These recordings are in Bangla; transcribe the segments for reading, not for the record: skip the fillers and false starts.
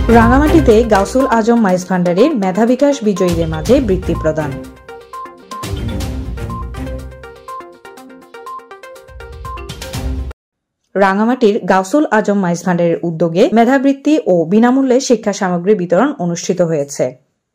রাঙামাটিতে গাউসুল আজম মাইজ ভান্ডারীর মেধা বিকাশ বিজয়ীদের মাঝে বৃত্তি প্রদান। রাঙামাটির গাউসুল আজম মাইজ ভান্ডারের উদ্যোগে মেধাবৃত্তি ও বিনামূল্যে শিক্ষা সামগ্রী বিতরণ অনুষ্ঠিত হয়েছে।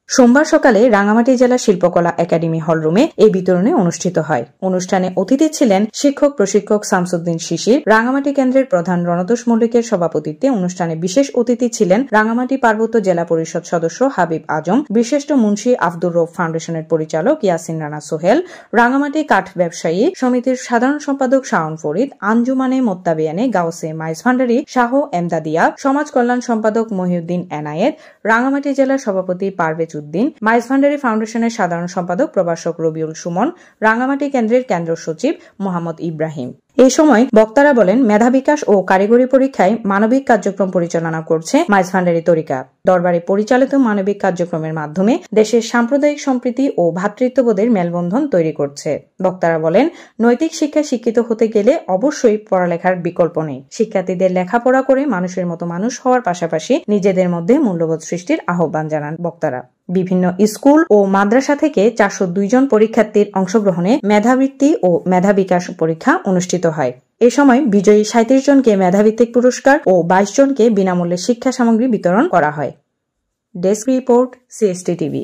সোমবার সকালে রাঙামাটি জেলা শিল্পকলা একাডেমি হলরুমে এই বিতরণী অনুষ্ঠিত হয়। অনুষ্ঠানে অতিথি ছিলেন শিক্ষক প্রশিক্ষক শামসুদ্দিন শিশির। রাঙামাটি কেন্দ্রের প্রধান রণতোষ মল্লিকের সভাপতিত্বে অনুষ্ঠানে বিশেষ অতিথি ছিলেন রাঙামাটি পার্বত্য জেলা পরিষদ সদস্য হাবিব আজম, বিশিষ্ট মুন্সী আব্দুর রউফ ফাউন্ডেশনের পরিচালক ইয়াসিন রানা সোহেল, রাঙামাটি কাঠ ব্যবসায়ী সমিতির সাধারণ সম্পাদক শাওন ফরিদ, আঞ্জুমানে মোত্তাবিয়ানে গাউসে মাইজ ভান্ডারী শাহ এমদাদিয়া, সমাজ কল্যাণ সম্পাদক মহিউদ্দিন এনায়েত, রাঙামাটি জেলার সভাপতি পারভেজ উদ্দিন, মাইজ ভান্ডারী ফাউন্ডেশনের সাধারণ সম্পাদক প্রভাষক রবিউল সুমন, রাঙামাটি কেন্দ্রের কেন্দ্র সচিব মোহাম্মদ ইব্রাহিম। এই সময় বক্তারা বলেন, মেধা বিকাশ ও কারিগরি পরীক্ষায় মানবিক কার্যক্রম পরিচালনা করছে মাইজ ভান্ডারী তরিকা। দরবারে পরিচালিত মানবিক কার্যক্রমের মাধ্যমে দেশের সাম্প্রদায়িক সম্প্রীতি ও ভ্রাতৃত্ববোধের মেলবন্ধন তৈরি করছে। বক্তারা বলেন, নৈতিক শিক্ষায় শিক্ষিত হতে গেলে অবশ্যই পড়ালেখার বিকল্প নেই। শিক্ষার্থীদের লেখাপড়া করে মানুষের মতো মানুষ হওয়ার পাশাপাশি নিজেদের মধ্যে মূল্যবোধ সৃষ্টির আহ্বান জানান বক্তারা। বিভিন্ন স্কুল ও মাদ্রাসা থেকে 402 জন পরীক্ষার্থীর অংশগ্রহণে মেধাবৃত্তি ও মেধা বিকাশ পরীক্ষা অনুষ্ঠিত হয়। এ সময় বিজয়ী 37 জনকে মেধাভিত্তিক পুরস্কার ও 22 জনকে বিনামূল্যে শিক্ষা সামগ্রী বিতরণ করা হয়। Desk report, CST TV।